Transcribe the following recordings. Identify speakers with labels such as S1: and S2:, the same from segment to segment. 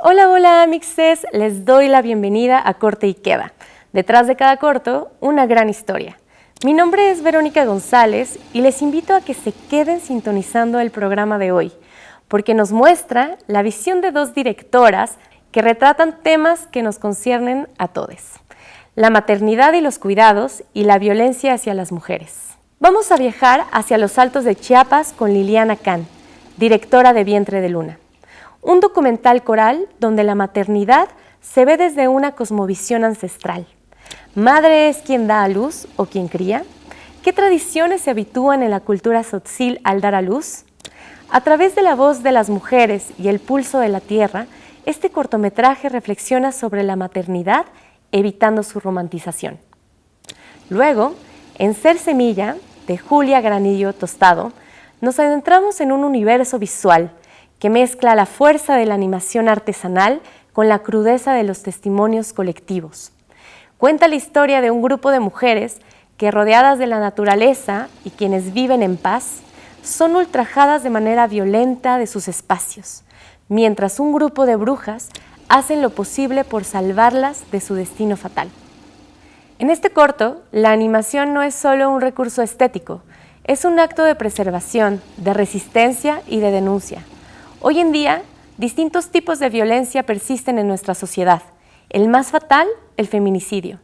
S1: Hola, hola, mixes. Les doy la bienvenida a Corte y Queda. Detrás de cada corto, una gran historia. Mi nombre es Verónica González y les invito a que se queden sintonizando el programa de hoy, porque nos muestra la visión de dos directoras que retratan temas que nos conciernen a todos: la maternidad y los cuidados y la violencia hacia las mujeres. Vamos a viajar hacia los Altos de Chiapas con Liliana Can, directora de Vientre de Luna. Un documental coral donde la maternidad se ve desde una cosmovisión ancestral. ¿Madre es quien da a luz o quien cría? ¿Qué tradiciones se habitúan en la cultura tzotzil al dar a luz? A través de la voz de las mujeres y el pulso de la tierra, este cortometraje reflexiona sobre la maternidad, evitando su romantización. Luego, en Ser Semilla, de Julia Granillo Tostado, nos adentramos en un universo visual que mezcla la fuerza de la animación artesanal con la crudeza de los testimonios colectivos. Cuenta la historia de un grupo de mujeres que, rodeadas de la naturaleza y quienes viven en paz, son ultrajadas de manera violenta de sus espacios, mientras un grupo de brujas hacen lo posible por salvarlas de su destino fatal. En este corto, la animación no es solo un recurso estético, es un acto de preservación, de resistencia y de denuncia. Hoy en día, distintos tipos de violencia persisten en nuestra sociedad. El más fatal, el feminicidio,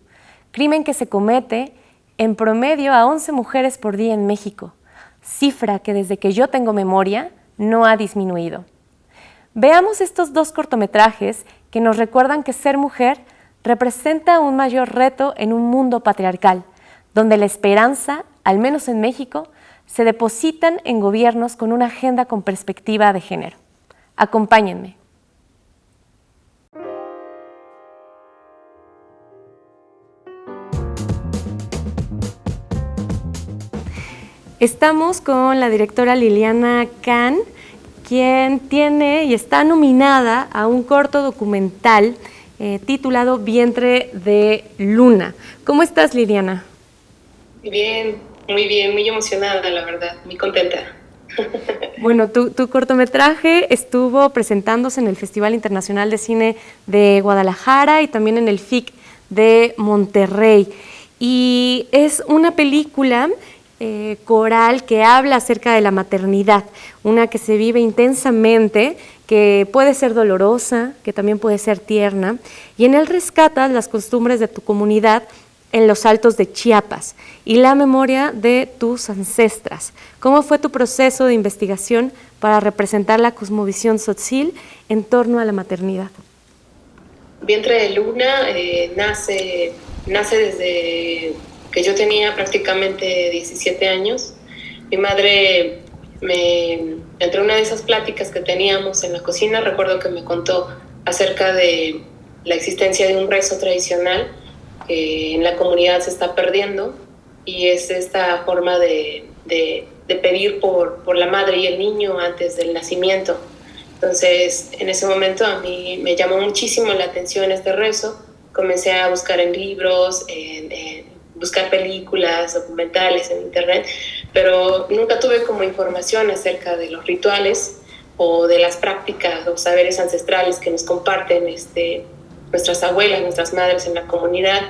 S1: crimen que se comete en promedio a 11 mujeres por día en México, cifra que desde que yo tengo memoria no ha disminuido. Veamos estos dos cortometrajes que nos recuerdan que ser mujer representa un mayor reto en un mundo patriarcal, donde la esperanza, al menos en México, se depositan en gobiernos con una agenda con perspectiva de género. Acompáñenme. Estamos con la directora Liliana Can, quien tiene y está nominada a un corto documental titulado Vientre de Luna. ¿Cómo estás, Liliana?
S2: Bien, muy emocionada, la verdad, muy contenta.
S1: Bueno, tu cortometraje estuvo presentándose en el Festival Internacional de Cine de Guadalajara y también en el FIC de Monterrey. Y es una película coral que habla acerca de la maternidad, una que se vive intensamente, que puede ser dolorosa, que también puede ser tierna, y en él rescatas las costumbres de tu comunidad en los Altos de Chiapas y la memoria de tus ancestras. ¿Cómo fue tu proceso de investigación para representar la cosmovisión tzotzil en torno a la maternidad?
S2: Vientre de Luna nace desde que yo tenía prácticamente 17 años. Mi madre, entre una de esas pláticas que teníamos en la cocina, recuerdo que me contó acerca de la existencia de un rezo tradicional que en la comunidad se está perdiendo, y es esta forma de pedir por la madre y el niño antes del nacimiento. Entonces, en ese momento a mí me llamó muchísimo la atención este rezo. Comencé a buscar en libros, buscar películas, documentales en internet, pero nunca tuve como información acerca de los rituales o de las prácticas o saberes ancestrales que nos comparten nuestras abuelas, nuestras madres en la comunidad.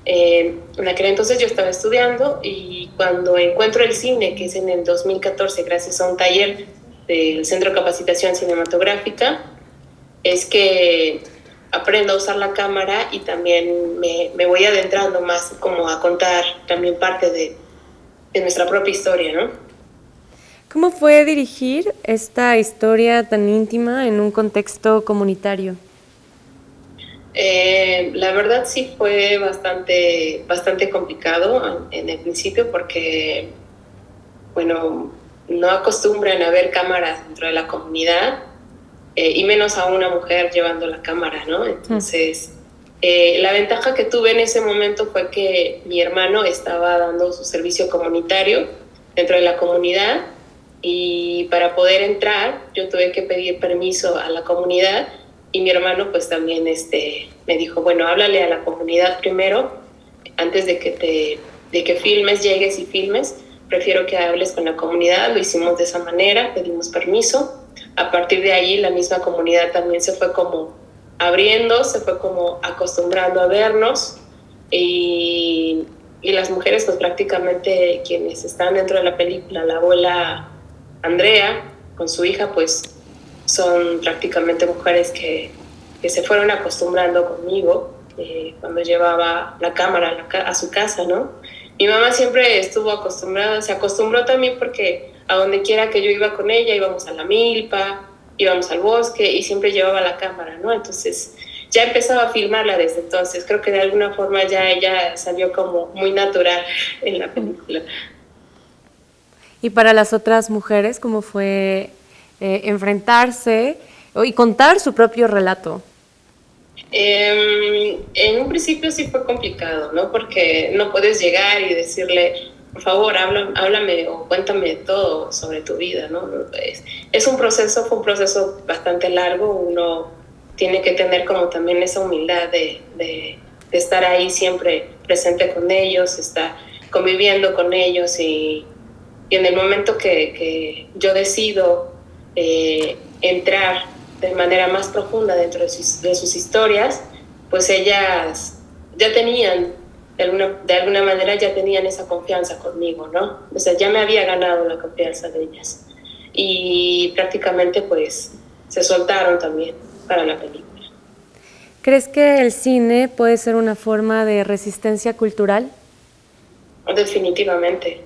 S2: En aquel entonces yo estaba estudiando, y cuando encuentro el cine, que es en el 2014, gracias a un taller del Centro de Capacitación Cinematográfica, es que aprendo a usar la cámara y también me voy adentrando más como a contar también parte de nuestra propia historia, ¿no?
S1: ¿Cómo fue dirigir esta historia tan íntima en un contexto comunitario?
S2: La verdad sí fue bastante complicado en el principio, porque, bueno, no acostumbran a ver cámaras dentro de la comunidad, y menos a una mujer llevando la cámara, ¿no? Entonces, la ventaja que tuve en ese momento fue que mi hermano estaba dando su servicio comunitario dentro de la comunidad, y para poder entrar yo tuve que pedir permiso a la comunidad, y mi hermano pues también me dijo, bueno, háblale a la comunidad primero, antes de que filmes, llegues y filmes, prefiero que hables con la comunidad. Lo hicimos de esa manera, pedimos permiso. A partir de ahí la misma comunidad también se fue como abriendo, se fue como acostumbrando a vernos y las mujeres, pues prácticamente quienes están dentro de la película, la abuela Andrea con su hija, pues son prácticamente mujeres que se fueron acostumbrando conmigo cuando llevaba la cámara a su casa, ¿no? Mi mamá siempre estuvo acostumbrada, se acostumbró también porque a donde quiera que yo iba con ella, íbamos a la milpa, íbamos al bosque y siempre llevaba la cámara, ¿no? Entonces ya empezaba a filmarla desde entonces. Creo que de alguna forma ya ella salió como muy natural en la película.
S1: Y para las otras mujeres, ¿cómo fue enfrentarse y contar su propio relato?
S2: En un principio sí fue complicado, ¿no? Porque no puedes llegar y decirle, por favor, háblame o cuéntame todo sobre tu vida, ¿no? Fue un proceso bastante largo. Uno tiene que tener como también esa humildad de estar ahí siempre presente con ellos, estar conviviendo con ellos y en el momento que yo decido entrar de manera más profunda dentro de sus historias, pues ellas ya tenían, de alguna manera ya tenían esa confianza conmigo, ¿no? O sea, ya me había ganado la confianza de ellas. Y prácticamente pues se soltaron también para la película.
S1: ¿Crees que el cine puede ser una forma de resistencia cultural?
S2: Definitivamente.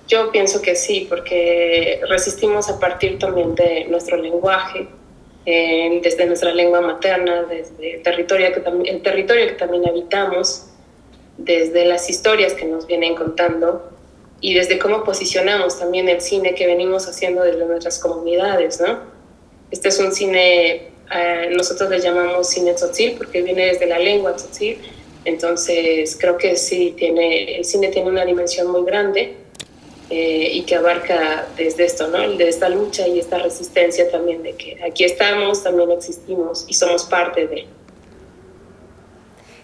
S2: Yo pienso que sí, porque resistimos a partir también de nuestro lenguaje, desde nuestra lengua materna, desde el territorio que también habitamos, desde las historias que nos vienen contando y desde cómo posicionamos también el cine que venimos haciendo desde nuestras comunidades, ¿no? Este es un cine, nosotros le llamamos cine tzotzil porque viene desde la lengua tzotzil, entonces creo que sí, el cine tiene una dimensión muy grande y que abarca desde esto, ¿no? De esta lucha y esta resistencia también de que aquí estamos, también existimos y somos parte de.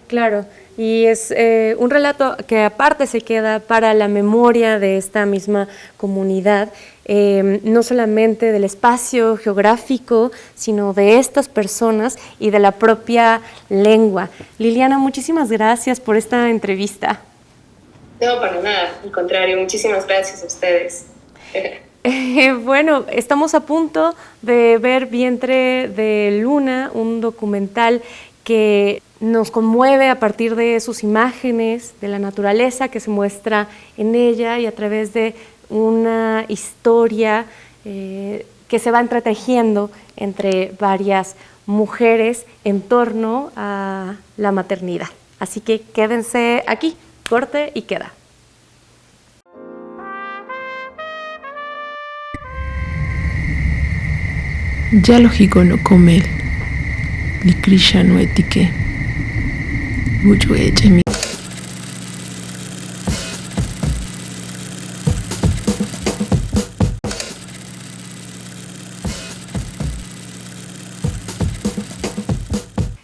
S1: Claro, y es un relato que aparte se queda para la memoria de esta misma comunidad, no solamente del espacio geográfico, sino de estas personas y de la propia lengua. Liliana, muchísimas gracias por esta entrevista.
S2: No, para nada, al contrario, muchísimas gracias a ustedes.
S1: Bueno, estamos a punto de ver Vientre de Luna, un documental que nos conmueve a partir de sus imágenes, de la naturaleza que se muestra en ella y a través de una historia que se va entretejiendo entre varias mujeres en torno a la maternidad. Así que quédense aquí. Corte y queda.
S3: Ya lógico no come li Krishna no etique mucho eche mi.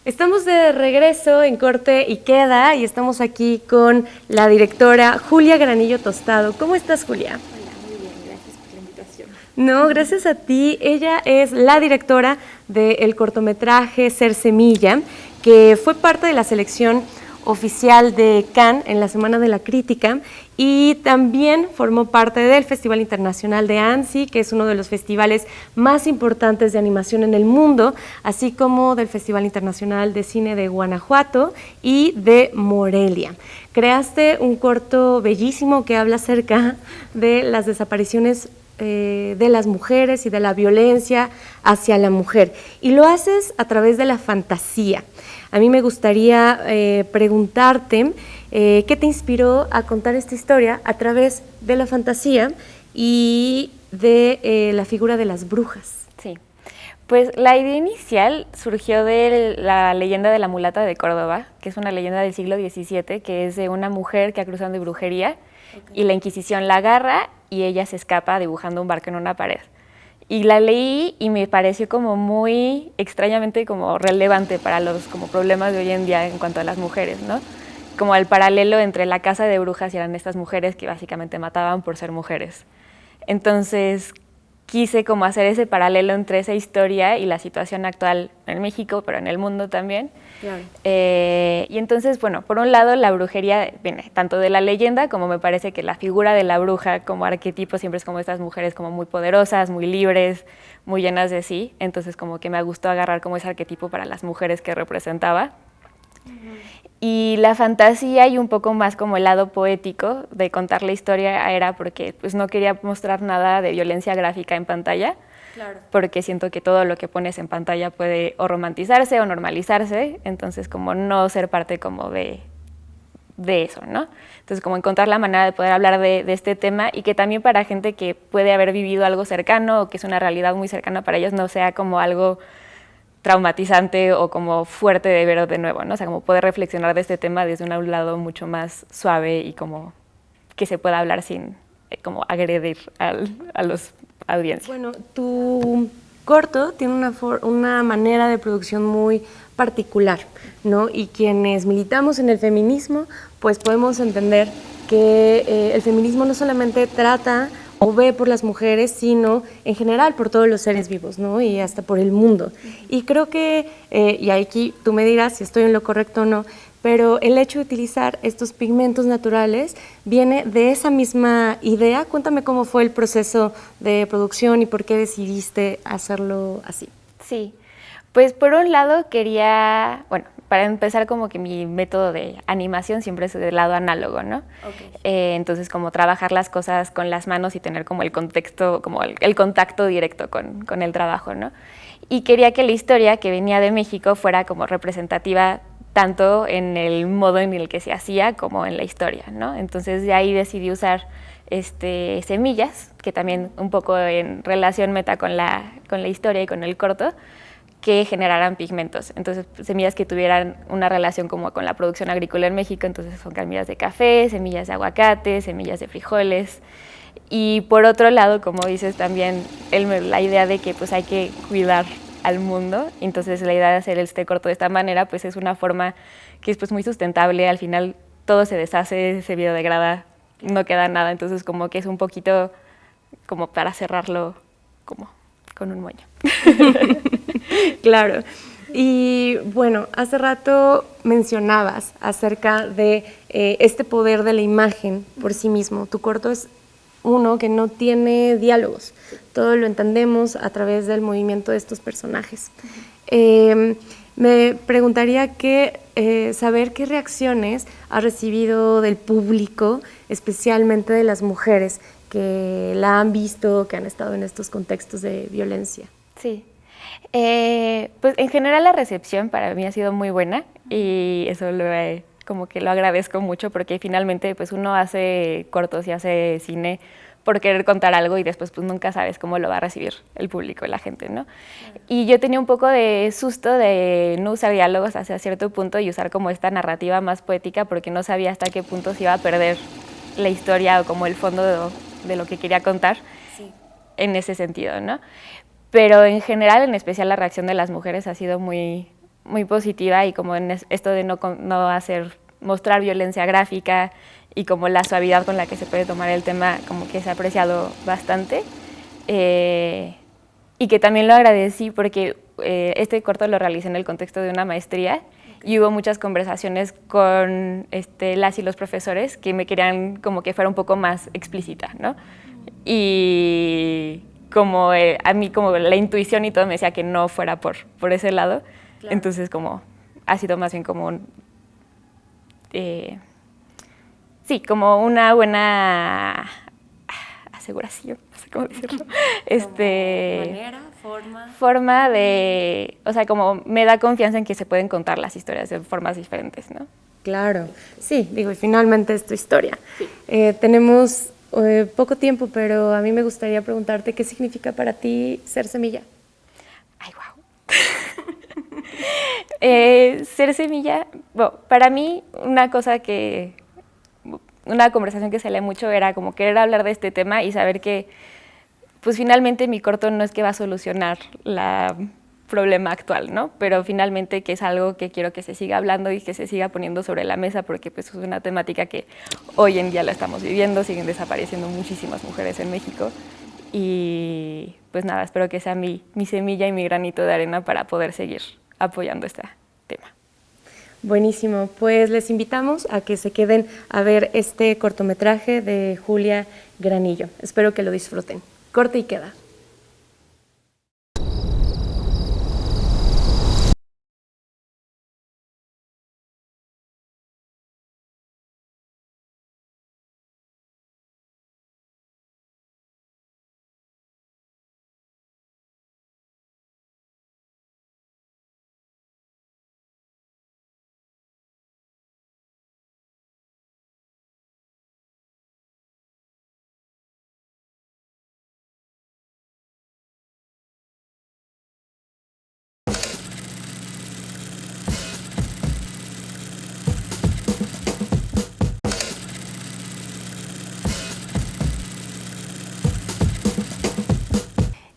S1: Estamos de regreso en Corte y Queda y estamos aquí con la directora Julia Granillo Tostado. ¿Cómo estás, Julia?
S4: Hola, muy bien, gracias por la invitación.
S1: No, gracias a ti. Ella es la directora del cortometraje Ser Semilla, que fue parte de la selección oficial de Cannes en la Semana de la Crítica y también formó parte del Festival Internacional de Annecy, que es uno de los festivales más importantes de animación en el mundo, así como del Festival Internacional de Cine de Guanajuato y de Morelia. Creaste un corto bellísimo que habla acerca de las desapariciones de las mujeres y de la violencia hacia la mujer. Y lo haces a través de la fantasía. A mí me gustaría preguntarte qué te inspiró a contar esta historia a través de la fantasía y de la figura de las brujas.
S4: Sí, pues la idea inicial surgió de la leyenda de la mulata de Córdoba, que es una leyenda del siglo XVII, que es de una mujer que acusan de brujería y la Inquisición la agarra y ella se escapa dibujando un barco en una pared. Y la leí y me pareció como muy extrañamente como relevante para los como problemas de hoy en día en cuanto a las mujeres, ¿no? Como el paralelo entre la casa de brujas y eran estas mujeres que básicamente mataban por ser mujeres. Entonces quise como hacer ese paralelo entre esa historia y la situación actual en México, pero en el mundo también.
S1: Claro.
S4: Y entonces, bueno, por un lado la brujería viene tanto de la leyenda, como me parece que la figura de la bruja como arquetipo siempre es como estas mujeres como muy poderosas, muy libres, muy llenas de sí. Entonces como que me gustó agarrar como ese arquetipo para las mujeres que representaba. Y la fantasía y un poco más como el lado poético de contar la historia era porque pues no quería mostrar nada de violencia gráfica en pantalla, claro, porque siento que todo lo que pones en pantalla puede o romantizarse o normalizarse, entonces como no ser parte como de eso, ¿no? Entonces como encontrar la manera de poder hablar de este tema y que también para gente que puede haber vivido algo cercano o que es una realidad muy cercana para ellos no sea como algo traumatizante o como fuerte de ver de nuevo, ¿no? O sea, como poder reflexionar de este tema desde un lado mucho más suave y como que se pueda hablar sin como agredir a los audiencias.
S1: Bueno, tu corto tiene una manera de producción muy particular, ¿no? Y quienes militamos en el feminismo, pues podemos entender que el feminismo no solamente trata o ve por las mujeres, sino en general por todos los seres vivos, ¿no? Y hasta por el mundo. Y creo que, y aquí tú me dirás si estoy en lo correcto o no, pero el hecho de utilizar estos pigmentos naturales viene de esa misma idea. Cuéntame cómo fue el proceso de producción y por qué decidiste hacerlo así.
S4: Sí, pues por un lado quería, bueno, para empezar como que mi método de animación siempre es del lado análogo, ¿no? Okay. Entonces como trabajar las cosas con las manos y tener como el contexto, como el contacto directo con el trabajo, ¿no? Y quería que la historia que venía de México fuera como representativa tanto en el modo en el que se hacía como en la historia, ¿no? Entonces de ahí decidí usar semillas, que también un poco en relación meta con la historia y con el corto, que generaran pigmentos. Entonces, semillas que tuvieran una relación como con la producción agrícola en México, entonces son semillas de café, semillas de aguacate, semillas de frijoles. Y por otro lado, como dices también, la idea de que pues hay que cuidar al mundo, entonces la idea de hacer este corto de esta manera pues es una forma que es pues muy sustentable, al final todo se deshace, se biodegrada, no queda nada, entonces como que es un poquito como para cerrarlo como con un moño.
S1: Claro. Y bueno, hace rato mencionabas acerca de este poder de la imagen por sí mismo. Tu corto es uno que no tiene diálogos. Todo lo entendemos a través del movimiento de estos personajes. Me preguntaría saber qué reacciones ha recibido del público, especialmente de las mujeres que la han visto, que han estado en estos contextos de violencia.
S4: Sí. Pues en general la recepción para mí ha sido muy buena y eso como que lo agradezco mucho porque finalmente pues uno hace cortos y hace cine por querer contar algo y después pues nunca sabes cómo lo va a recibir el público, la gente, ¿no? Y yo tenía un poco de susto de no usar diálogos hacia cierto punto y usar como esta narrativa más poética porque no sabía hasta qué punto se iba a perder la historia o como el fondo de lo que quería contar en ese sentido, ¿no? Pero en general, en especial la reacción de las mujeres ha sido muy, muy positiva y como en esto de no mostrar violencia gráfica y como la suavidad con la que se puede tomar el tema, como que se ha apreciado bastante. Y que también lo agradecí porque este corto lo realicé en el contexto de una maestría y hubo muchas conversaciones con las y los profesores que me querían como que fuera un poco más explícita, ¿no? Y como a mí como la intuición y todo me decía que no fuera por ese lado, claro. Entonces como ha sido más bien como como una buena aseguración, no sé cómo decirlo, forma de, o sea, como me da confianza en que se pueden contar las historias de formas diferentes, ¿no?
S1: Claro, sí, digo, y finalmente es tu historia. Sí. Tenemos poco tiempo, pero a mí me gustaría preguntarte qué significa para ti ser semilla.
S4: Ay, wow. Ser semilla, bueno, para mí una conversación que se lee mucho era como querer hablar de este tema y saber que pues finalmente mi corto no es que va a solucionar la problema actual, ¿no? Pero finalmente que es algo que quiero que se siga hablando y que se siga poniendo sobre la mesa porque pues es una temática que hoy en día la estamos viviendo, siguen desapareciendo muchísimas mujeres en México y pues nada, espero que sea mi semilla y mi granito de arena para poder seguir apoyando este tema.
S1: Buenísimo, pues les invitamos a que se queden a ver este cortometraje de Julia Granillo. Espero que lo disfruten. Corte y queda.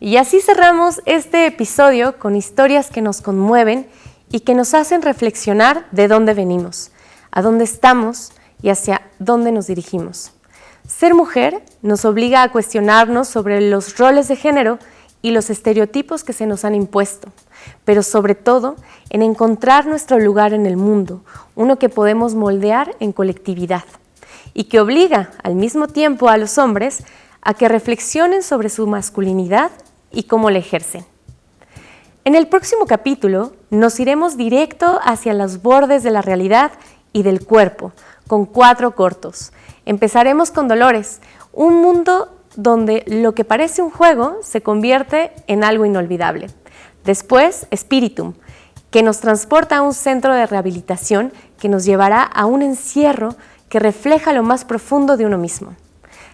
S1: Y así cerramos este episodio con historias que nos conmueven y que nos hacen reflexionar de dónde venimos, a dónde estamos y hacia dónde nos dirigimos. Ser mujer nos obliga a cuestionarnos sobre los roles de género y los estereotipos que se nos han impuesto, pero sobre todo en encontrar nuestro lugar en el mundo, uno que podemos moldear en colectividad y que obliga al mismo tiempo a los hombres a que reflexionen sobre su masculinidad y cómo la ejercen. En el próximo capítulo nos iremos directo hacia los bordes de la realidad y del cuerpo, con 4 cortos. Empezaremos con Dolores, un mundo donde lo que parece un juego se convierte en algo inolvidable. Después, Spiritum, que nos transporta a un centro de rehabilitación que nos llevará a un encierro que refleja lo más profundo de uno mismo.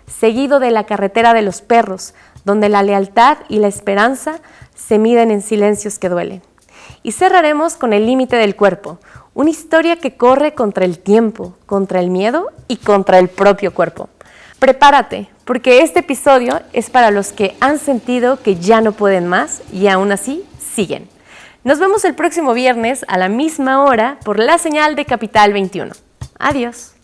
S1: Seguido de La carretera de los perros, donde la lealtad y la esperanza se miden en silencios que duelen. Y cerraremos con El límite del cuerpo, una historia que corre contra el tiempo, contra el miedo y contra el propio cuerpo. Prepárate, porque este episodio es para los que han sentido que ya no pueden más y aún así siguen. Nos vemos el próximo viernes a la misma hora por la señal de Capital 21. Adiós.